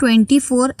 24।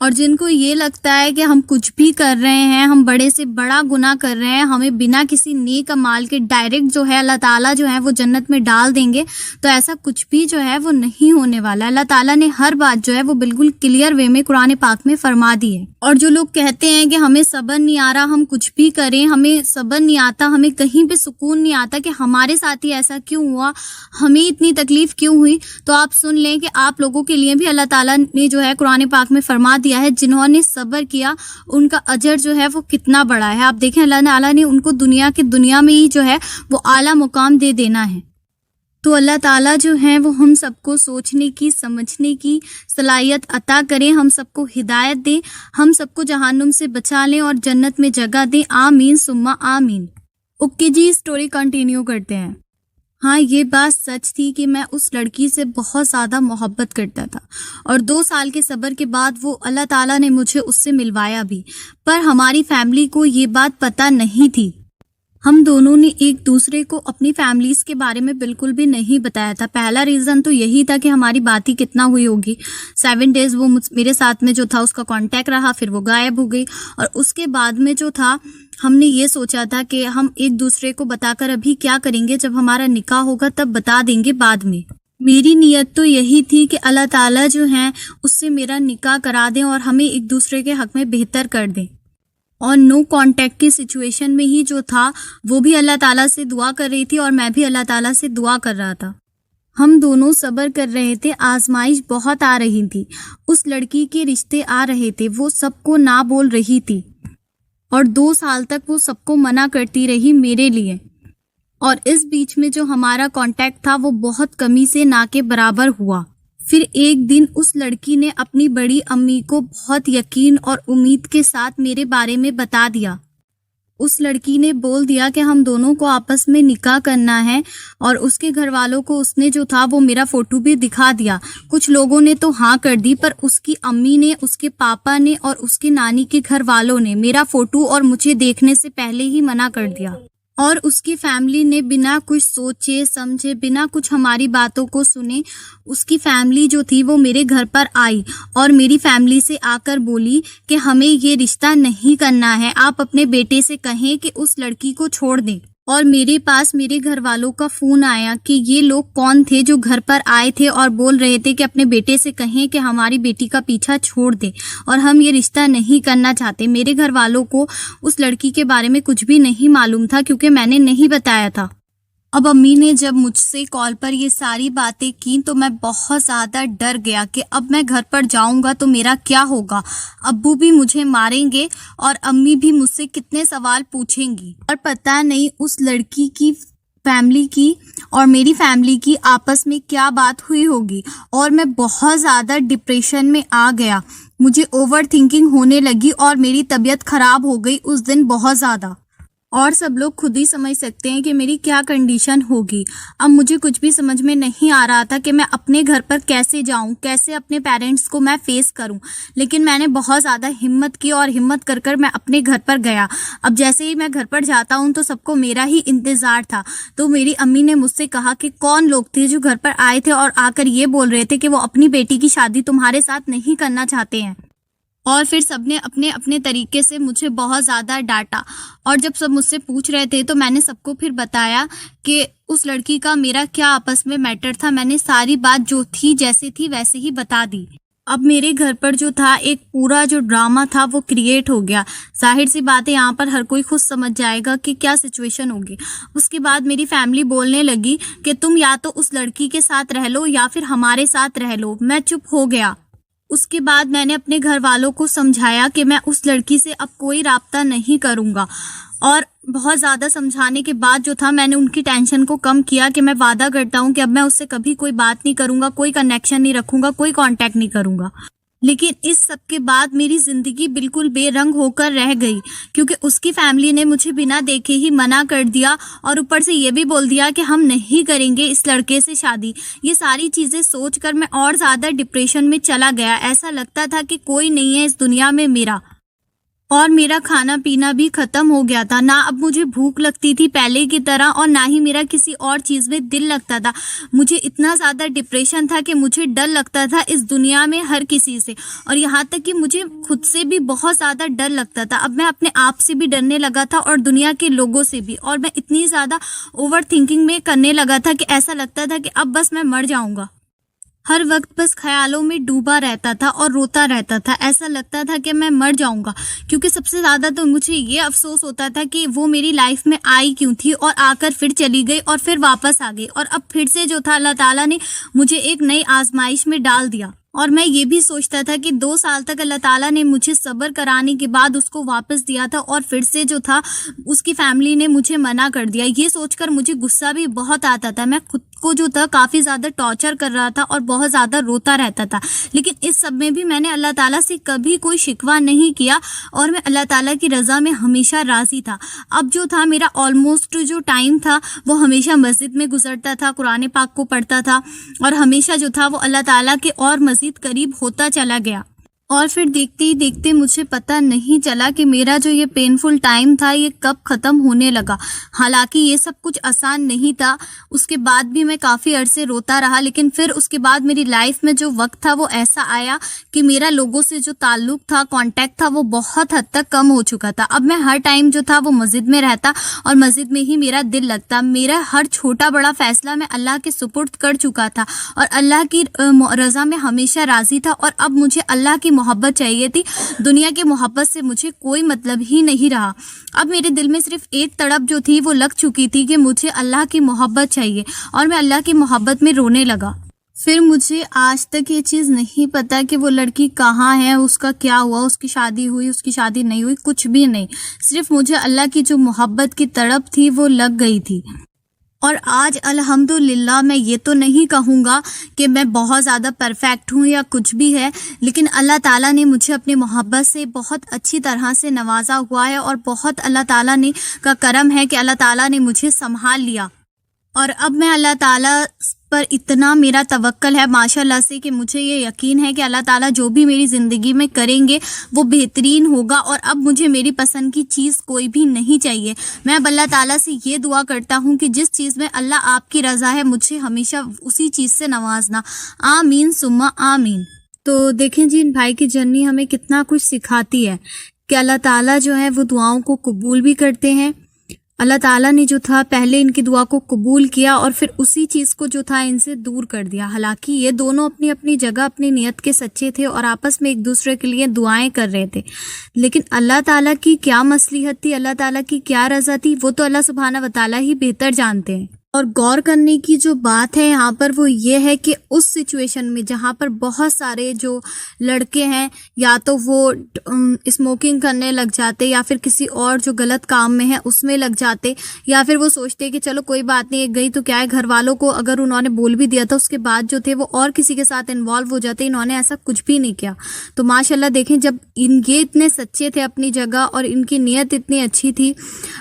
اور جن کو یہ لگتا ہے کہ ہم کچھ بھی کر رہے ہیں، ہم بڑے سے بڑا گناہ کر رہے ہیں، ہمیں بنا کسی نیک اعمال کے ڈائریکٹ جو ہے اللہ تعالیٰ جو ہے وہ جنت میں ڈال دیں گے، تو ایسا کچھ بھی جو ہے وہ نہیں ہونے والا۔ اللہ تعالیٰ نے ہر بات جو ہے وہ بالکل کلیئر وے میں قرآن پاک میں فرما دی ہے۔ اور جو لوگ کہتے ہیں کہ ہمیں صبر نہیں آ رہا، ہم کچھ بھی کریں ہمیں صبر نہیں آتا، ہمیں کہیں پہ سکون نہیں آتا کہ ہمارے ساتھ ہی ایسا کیوں ہوا، ہمیں اتنی تکلیف کیوں ہوئی، تو آپ سن لیں کہ آپ لوگوں کے لیے بھی اللہ تعالیٰ نے جو ہے قرآن پاک میں فرما دیا ہے، جنہوں نے صبر کیا ان کا اجر جو ہے وہ کتنا بڑا ہے۔ آپ دیکھیں اللہ تعالیٰ نے ان کو دنیا میں ہی جو ہے وہ اعلیٰ مقام دے دینا ہے۔ تو اللہ تعالیٰ جو ہیں وہ ہم سب کو سوچنے کی، سمجھنے کی صلاحیت عطا کریں، ہم سب کو ہدایت دیں، ہم سب کو جہنم سے بچا لیں اور جنت میں جگہ دیں، آمین ثم آمین۔ اوکے جی، اسٹوری کنٹینیو کرتے ہیں۔ ہاں، یہ بات سچ تھی کہ میں اس لڑکی سے بہت زیادہ محبت کرتا تھا، اور 2 سال کے صبر کے بعد وہ اللہ تعالیٰ نے مجھے اس سے ملوایا بھی، پر ہماری فیملی کو یہ بات پتہ نہیں تھی۔ ہم دونوں نے ایک دوسرے کو اپنی فیملیز کے بارے میں بالکل بھی نہیں بتایا تھا۔ پہلا ریزن تو یہی تھا کہ ہماری بات ہی کتنا ہوئی ہوگی۔ 7 ڈیز وہ میرے ساتھ میں جو تھا اس کا کانٹیکٹ رہا، پھر وہ غائب ہو گئی، اور اس کے بعد میں جو تھا ہم نے یہ سوچا تھا کہ ہم ایک دوسرے کو بتا کر ابھی کیا کریں گے، جب ہمارا نکاح ہوگا تب بتا دیں گے بعد میں۔ میری نیت تو یہی تھی کہ اللہ تعالیٰ جو ہیں اس سے میرا نکاح کرا دیں اور ہمیں ایک دوسرے کے حق میں بہتر کر دیں، اور نو کانٹیکٹ کی سچویشن میں ہی جو تھا وہ بھی اللہ تعالیٰ سے دعا کر رہی تھی اور میں بھی اللہ تعالیٰ سے دعا کر رہا تھا۔ ہم دونوں صبر کر رہے تھے، آزمائش بہت آ رہی تھی، اس لڑکی کے رشتے آ رہے تھے، وہ سب کو نہ بول رہی تھی، اور 2 سال تک وہ سب کو منع کرتی رہی میرے لیے، اور اس بیچ میں جو ہمارا کانٹیکٹ تھا وہ بہت کمی سے نہ کے برابر ہوا۔ پھر ایک دن اس لڑکی نے اپنی بڑی امی کو بہت یقین اور امید کے ساتھ میرے بارے میں بتا دیا۔ اس لڑکی نے بول دیا کہ ہم دونوں کو آپس میں نکاح کرنا ہے، اور اس کے گھر والوں کو اس نے جو تھا وہ میرا فوٹو بھی دکھا دیا۔ کچھ لوگوں نے تو ہاں کر دی، پر اس کی امی نے، اس کے پاپا نے اور اس کے نانی کے گھر والوں نے میرا فوٹو اور مجھے دیکھنے سے پہلے ہی منع کر دیا، اور اس کی فیملی نے بنا کچھ سوچے سمجھے، بنا کچھ ہماری باتوں کو سنے، اس کی فیملی جو تھی وہ میرے گھر پر آئی اور میری فیملی سے آ کر بولی کہ ہمیں یہ رشتہ نہیں کرنا ہے، آپ اپنے بیٹے سے کہیں کہ اس لڑکی کو چھوڑ دیں۔ اور میرے پاس میرے گھر والوں کا فون آیا کہ یہ لوگ کون تھے جو گھر پر آئے تھے اور بول رہے تھے کہ اپنے بیٹے سے کہیں کہ ہماری بیٹی کا پیچھا چھوڑ دیں اور ہم یہ رشتہ نہیں کرنا چاہتے۔ میرے گھر والوں کو اس لڑکی کے بارے میں کچھ بھی نہیں معلوم تھا کیونکہ میں نے نہیں بتایا تھا۔ اب امی نے جب مجھ سے کال پر یہ ساری باتیں کی تو میں بہت زیادہ ڈر گیا کہ اب میں گھر پر جاؤں گا تو میرا کیا ہوگا، ابو بھی مجھے ماریں گے اور امی بھی مجھ سے کتنے سوال پوچھیں گی، اور پتہ نہیں اس لڑکی کی فیملی کی اور میری فیملی کی آپس میں کیا بات ہوئی ہوگی، اور میں بہت زیادہ ڈپریشن میں آ گیا، مجھے اوور تھنکنگ ہونے لگی اور میری طبیعت خراب ہو گئی اس دن بہت زیادہ، اور سب لوگ خود ہی سمجھ سکتے ہیں کہ میری کیا کنڈیشن ہوگی۔ اب مجھے کچھ بھی سمجھ میں نہیں آ رہا تھا کہ میں اپنے گھر پر کیسے جاؤں، کیسے اپنے پیرنٹس کو میں فیس کروں، لیکن میں نے بہت زیادہ ہمت کی اور ہمت کر کر میں اپنے گھر پر گیا۔ اب جیسے ہی میں گھر پر جاتا ہوں تو سب کو میرا ہی انتظار تھا، تو میری امی نے مجھ سے کہا کہ کون لوگ تھے جو گھر پر آئے تھے اور آ کر یہ بول رہے تھے کہ وہ اپنی بیٹی کی شادی تمہارے ساتھ نہیں کرنا چاہتے ہیں، اور پھر سب نے اپنے اپنے طریقے سے مجھے بہت زیادہ ڈانٹا، اور جب سب مجھ سے پوچھ رہے تھے تو میں نے سب کو پھر بتایا کہ اس لڑکی کا میرا کیا آپس میں میٹر تھا، میں نے ساری بات جو تھی جیسے تھی ویسے ہی بتا دی۔ اب میرے گھر پر جو تھا ایک پورا جو ڈرامہ تھا وہ کریٹ ہو گیا، ظاہر سی بات ہے یہاں پر ہر کوئی خود سمجھ جائے گا کہ کیا سچویشن ہوگی۔ اس کے بعد میری فیملی بولنے لگی کہ تم یا تو اس لڑکی کے ساتھ رہ لو یا پھر ہمارے ساتھ رہ لو۔ میں چپ ہو گیا۔ اس کے بعد میں نے اپنے گھر والوں کو سمجھایا کہ میں اس لڑکی سے اب کوئی رابطہ نہیں کروں گا، اور بہت زیادہ سمجھانے کے بعد جو تھا میں نے ان کی ٹینشن کو کم کیا کہ میں وعدہ کرتا ہوں کہ اب میں اس سے کبھی کوئی بات نہیں کروں گا، کوئی کنیکشن نہیں رکھوں گا، کوئی کانٹیکٹ نہیں کروں گا۔ لیکن اس سب کے بعد میری زندگی بالکل بے رنگ ہو کر رہ گئی، کیونکہ اس کی فیملی نے مجھے بنا دیکھے ہی منع کر دیا، اور اوپر سے یہ بھی بول دیا کہ ہم نہیں کریں گے اس لڑکے سے شادی۔ یہ ساری چیزیں سوچ کر میں اور زیادہ ڈپریشن میں چلا گیا، ایسا لگتا تھا کہ کوئی نہیں ہے اس دنیا میں میرا۔ اور میرا کھانا پینا بھی ختم ہو گیا تھا. نہ اب مجھے بھوک لگتی تھی پہلے کی طرح اور نہ ہی میرا کسی اور چیز میں دل لگتا تھا. مجھے اتنا زیادہ ڈپریشن تھا کہ مجھے ڈر لگتا تھا اس دنیا میں ہر کسی سے، اور یہاں تک کہ مجھے خود سے بھی بہت زیادہ ڈر لگتا تھا. اب میں اپنے آپ سے بھی ڈرنے لگا تھا اور دنیا کے لوگوں سے بھی، اور میں اتنی زیادہ اوور تھنکنگ میں کرنے لگا تھا کہ ایسا لگتا تھا کہ اب بس میں مر جاؤں گا. ہر وقت بس خیالوں میں ڈوبا رہتا تھا اور روتا رہتا تھا. ایسا لگتا تھا کہ میں مر جاؤں گا، کیونکہ سب سے زیادہ تو مجھے یہ افسوس ہوتا تھا کہ وہ میری لائف میں آئی کیوں تھی اور آ کر پھر چلی گئی اور پھر واپس آ گئی، اور اب پھر سے جو تھا اللہ تعالیٰ نے مجھے ایک نئی آزمائش میں ڈال دیا. اور میں یہ بھی سوچتا تھا کہ 2 سال تک اللہ تعالیٰ نے مجھے صبر کرانے کے بعد اس کو واپس دیا تھا، اور پھر سے جو تھا اس کی فیملی نے مجھے منع کر دیا. یہ سوچ کر مجھے غصہ بھی بہت آتا تھا. میں خود کو جو تھا کافی زیادہ ٹارچر کر رہا تھا اور بہت زیادہ روتا رہتا تھا. لیکن اس سب میں بھی میں نے اللہ تعالیٰ سے کبھی کوئی شکوہ نہیں کیا، اور میں اللہ تعالیٰ کی رضا میں ہمیشہ راضی تھا. اب جو تھا میرا آلموسٹ جو ٹائم تھا وہ ہمیشہ مسجد میں گزرتا تھا، قرآن پاک کو پڑھتا تھا، اور ہمیشہ جو تھا وہ اللہ تعالیٰ کے اور مزید قریب ہوتا چلا گیا. اور پھر دیکھتے ہی دیکھتے مجھے پتہ نہیں چلا کہ میرا جو یہ پینفل ٹائم تھا یہ کب ختم ہونے لگا. حالانکہ یہ سب کچھ آسان نہیں تھا. اس کے بعد بھی میں کافی عرصے روتا رہا، لیکن پھر اس کے بعد میری لائف میں جو وقت تھا وہ ایسا آیا کہ میرا لوگوں سے جو تعلق تھا، کانٹیکٹ تھا، وہ بہت حد تک کم ہو چکا تھا. اب میں ہر ٹائم جو تھا وہ مسجد میں رہتا اور مسجد میں ہی میرا دل لگتا. میرا ہر چھوٹا بڑا فیصلہ میں اللہ کے سپرد کر چکا تھا اور اللہ کی رضا میں ہمیشہ راضی تھا. اور اب مجھے اللہ کی محبت چاہیے تھی. دنیا کی محبت سے مجھے کوئی مطلب ہی نہیں رہا. اب میرے دل میں صرف ایک تڑپ جو تھی وہ لگ چکی تھی کہ مجھے اللہ کی محبت چاہیے، اور میں اللہ کی محبت میں رونے لگا. پھر مجھے آج تک یہ چیز نہیں پتا کہ وہ لڑکی کہاں ہے، اس کا کیا ہوا، اس کی شادی ہوئی، اس کی شادی نہیں ہوئی، کچھ بھی نہیں. صرف مجھے اللہ کی جو محبت کی تڑپ تھی وہ لگ گئی تھی. اور آج الحمدللہ میں یہ تو نہیں کہوں گا کہ میں بہت زیادہ پرفیکٹ ہوں یا کچھ بھی ہے، لیکن اللہ تعالیٰ نے مجھے اپنی محبت سے بہت اچھی طرح سے نوازا ہوا ہے، اور بہت اللہ تعالیٰ نے کا کرم ہے کہ اللہ تعالیٰ نے مجھے سنبھال لیا. اور اب میں اللہ تعالیٰ پر اتنا میرا توکل ہے ماشاءاللہ سے کہ مجھے یہ یقین ہے کہ اللہ تعالیٰ جو بھی میری زندگی میں کریں گے وہ بہترین ہوگا. اور اب مجھے میری پسند کی چیز کوئی بھی نہیں چاہیے. میں اب اللہ تعالیٰ سے یہ دعا کرتا ہوں کہ جس چیز میں اللہ آپ کی رضا ہے مجھے ہمیشہ اسی چیز سے نوازنا. آمین ثم آمین. تو دیکھیں جی، ان بھائی کی جرنی ہمیں کتنا کچھ سکھاتی ہے کہ اللہ تعالیٰ جو ہے وہ دعاؤں کو قبول بھی کرتے ہیں. اللہ تعالیٰ نے جو تھا پہلے ان کی دعا کو قبول کیا اور پھر اسی چیز کو جو تھا ان سے دور کر دیا. حالانکہ یہ دونوں اپنی اپنی جگہ اپنی نیت کے سچے تھے اور آپس میں ایک دوسرے کے لیے دعائیں کر رہے تھے، لیکن اللہ تعالیٰ کی کیا مصلحت تھی، اللہ تعالیٰ کی کیا رضا تھی، وہ تو اللہ سبحانہ و تعالیٰ ہی بہتر جانتے ہیں. اور غور کرنے کی جو بات ہے یہاں پر وہ یہ ہے کہ اس سچویشن میں جہاں پر بہت سارے جو لڑکے ہیں یا تو وہ اسموکنگ کرنے لگ جاتے یا پھر کسی اور جو غلط کام میں ہے اس میں لگ جاتے، یا پھر وہ سوچتے کہ چلو کوئی بات نہیں، ایک گئی تو کیا ہے، گھر والوں کو اگر انہوں نے بول بھی دیا تھا اس کے بعد جو تھے وہ اور کسی کے ساتھ انوالو ہو جاتے. انہوں نے ایسا کچھ بھی نہیں کیا. تو ماشاءاللہ دیکھیں، جب یہ اتنے سچے تھے اپنی جگہ اور ان کی نیت اتنی اچھی تھی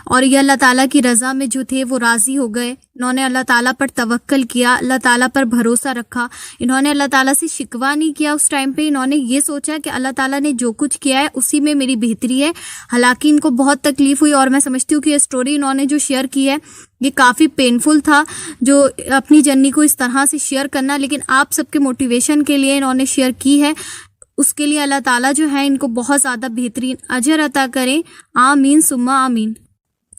اور یہ اللہ تعالیٰ کی رضا میں جو تھے وہ راضی ہو گئے. انہوں نے اللہ تعالیٰ پر توکل کیا، اللہ تعالیٰ پر بھروسہ رکھا. انہوں نے اللہ تعالیٰ سے شکوہ نہیں کیا اس ٹائم پہ. انہوں نے یہ سوچا کہ اللہ تعالیٰ نے جو کچھ کیا ہے اسی میں میری بہتری ہے. حالانکہ ان کو بہت تکلیف ہوئی، اور میں سمجھتی ہوں کہ یہ سٹوری انہوں نے جو شیئر کی ہے یہ کافی پینفل تھا، جو اپنی جرنی کو اس طرح سے شیئر کرنا، لیکن آپ سب کے موٹیویشن کے لیے انہوں نے شیئر کی ہے. اس کے لیے اللہ تعالیٰ جو ہے ان کو بہت زیادہ بہترین اجر عطا کریں. آمین ثم آمین.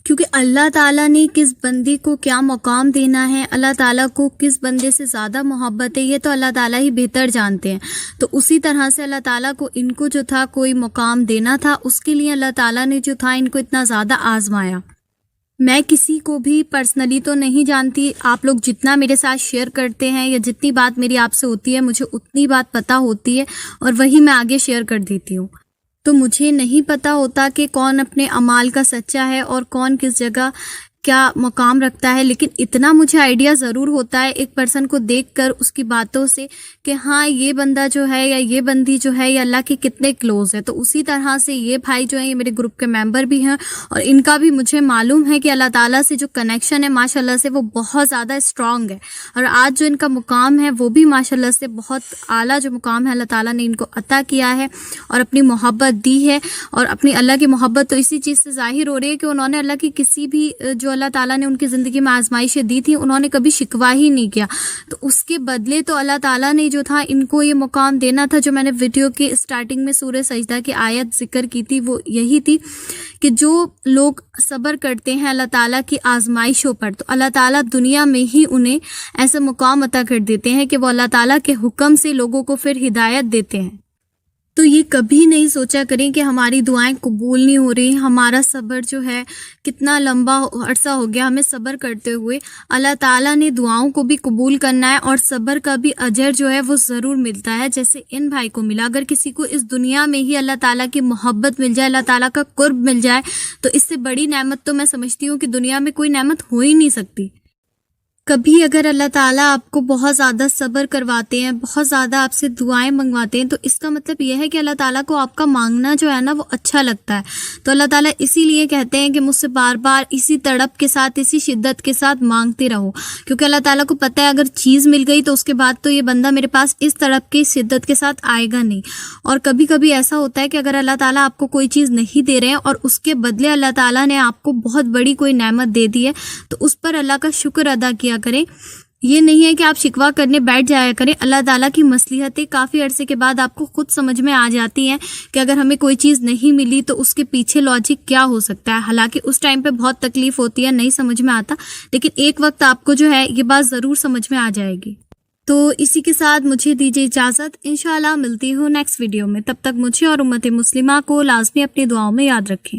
کیونکہ اللہ تعالیٰ نے کس بندے کو کیا مقام دینا ہے، اللہ تعالیٰ کو کس بندے سے زیادہ محبت ہے، یہ تو اللہ تعالیٰ ہی بہتر جانتے ہیں. تو اسی طرح سے اللہ تعالیٰ کو ان کو جو تھا کوئی مقام دینا تھا، اس کے لیے اللہ تعالیٰ نے جو تھا ان کو اتنا زیادہ آزمایا. میں کسی کو بھی پرسنلی تو نہیں جانتی، آپ لوگ جتنا میرے ساتھ شیئر کرتے ہیں یا جتنی بات میری آپ سے ہوتی ہے مجھے اتنی بات پتہ ہوتی ہے اور وہی میں آگے شیئر کر دیتی ہوں. تو مجھے نہیں پتہ ہوتا کہ کون اپنے اعمال کا سچا ہے اور کون کس جگہ کیا مقام رکھتا ہے، لیکن اتنا مجھے آئیڈیا ضرور ہوتا ہے ایک پرسن کو دیکھ کر اس کی باتوں سے کہ ہاں یہ بندہ جو ہے یا یہ بندی جو ہے یہ اللہ کے کتنے کلوز ہے. تو اسی طرح سے یہ بھائی جو ہیں یہ میرے گروپ کے ممبر بھی ہیں اور ان کا بھی مجھے معلوم ہے کہ اللہ تعالیٰ سے جو کنیکشن ہے ماشاء اللہ سے وہ بہت زیادہ اسٹرانگ ہے. اور آج جو ان کا مقام ہے وہ بھی ماشاء اللہ سے بہت اعلیٰ جو مقام ہے اللہ تعالیٰ نے ان کو عطا کیا ہے اور اپنی محبت دی ہے. اور اپنی اللہ کی محبت تو اسی چیز سے ظاہر ہو رہی ہے کہ انہوں نے اللہ کی کسی بھی جو اللہ تعالیٰ نے ان کی زندگی میں آزمائشیں دی تھی انہوں نے کبھی شکوہ ہی نہیں کیا. تو اس کے بدلے تو اللہ تعالیٰ نے جو تھا ان کو یہ مقام دینا تھا. جو میں نے ویڈیو کے اسٹارٹنگ میں سورہ سجدہ کی آیت ذکر کی تھی وہ یہی تھی کہ جو لوگ صبر کرتے ہیں اللہ تعالیٰ کی آزمائشوں پر تو اللہ تعالیٰ دنیا میں ہی انہیں ایسا مقام عطا کر دیتے ہیں کہ وہ اللہ تعالیٰ کے حکم سے لوگوں کو پھر ہدایت دیتے ہیں. تو یہ کبھی نہیں سوچا کریں کہ ہماری دعائیں قبول نہیں ہو رہی، ہمارا صبر جو ہے کتنا لمبا عرصہ ہو گیا ہمیں صبر کرتے ہوئے. اللہ تعالیٰ نے دعاؤں کو بھی قبول کرنا ہے اور صبر کا بھی اجر جو ہے وہ ضرور ملتا ہے جیسے ان بھائی کو ملا. اگر کسی کو اس دنیا میں ہی اللہ تعالیٰ کی محبت مل جائے، اللہ تعالیٰ کا قرب مل جائے تو اس سے بڑی نعمت تو میں سمجھتی ہوں کہ دنیا میں کوئی نعمت ہو ہی نہیں سکتی. کبھی اگر اللہ تعالیٰ آپ کو بہت زیادہ صبر کرواتے ہیں، بہت زیادہ آپ سے دعائیں منگواتے ہیں تو اس کا مطلب یہ ہے کہ اللہ تعالیٰ کو آپ کا مانگنا جو ہے نا وہ اچھا لگتا ہے. تو اللہ تعالیٰ اسی لیے کہتے ہیں کہ مجھ سے بار بار اسی تڑپ کے ساتھ اسی شدت کے ساتھ مانگتے رہو، کیونکہ اللہ تعالیٰ کو پتہ ہے اگر چیز مل گئی تو اس کے بعد تو یہ بندہ میرے پاس اس تڑپ کی شدت کے ساتھ آئے گا نہیں. اور کبھی کبھی ایسا ہوتا ہے کہ اگر اللہ تعالیٰ آپ کو کوئی چیز نہیں دے رہے ہیں اور اس کے بدلے اللہ تعالیٰ نے آپ کو بہت بڑی کوئی نعمت دے دی ہے تو اس پر اللہ کا شکر ادا کیا کریں. یہ نہیں ہے کہ آپ شکوہ کرنے بیٹھ جایا کریں. اللہ تعالیٰ کی مصلحتیں کافی عرصے کے بعد آپ کو خود سمجھ میں آ جاتی ہیں کہ اگر ہمیں کوئی چیز نہیں ملی تو اس کے پیچھے لاجک کیا ہو سکتا ہے. حالانکہ اس ٹائم پہ بہت تکلیف ہوتی ہے، نہیں سمجھ میں آتا، لیکن ایک وقت آپ کو جو ہے یہ بات ضرور سمجھ میں آ جائے گی. تو اسی کے ساتھ مجھے دیجیے اجازت، انشاءاللہ ملتی ہوں نیکسٹ ویڈیو میں. تب تک مجھے اور امت مسلمہ کو لازمی اپنی دعاؤں میں یاد رکھیں.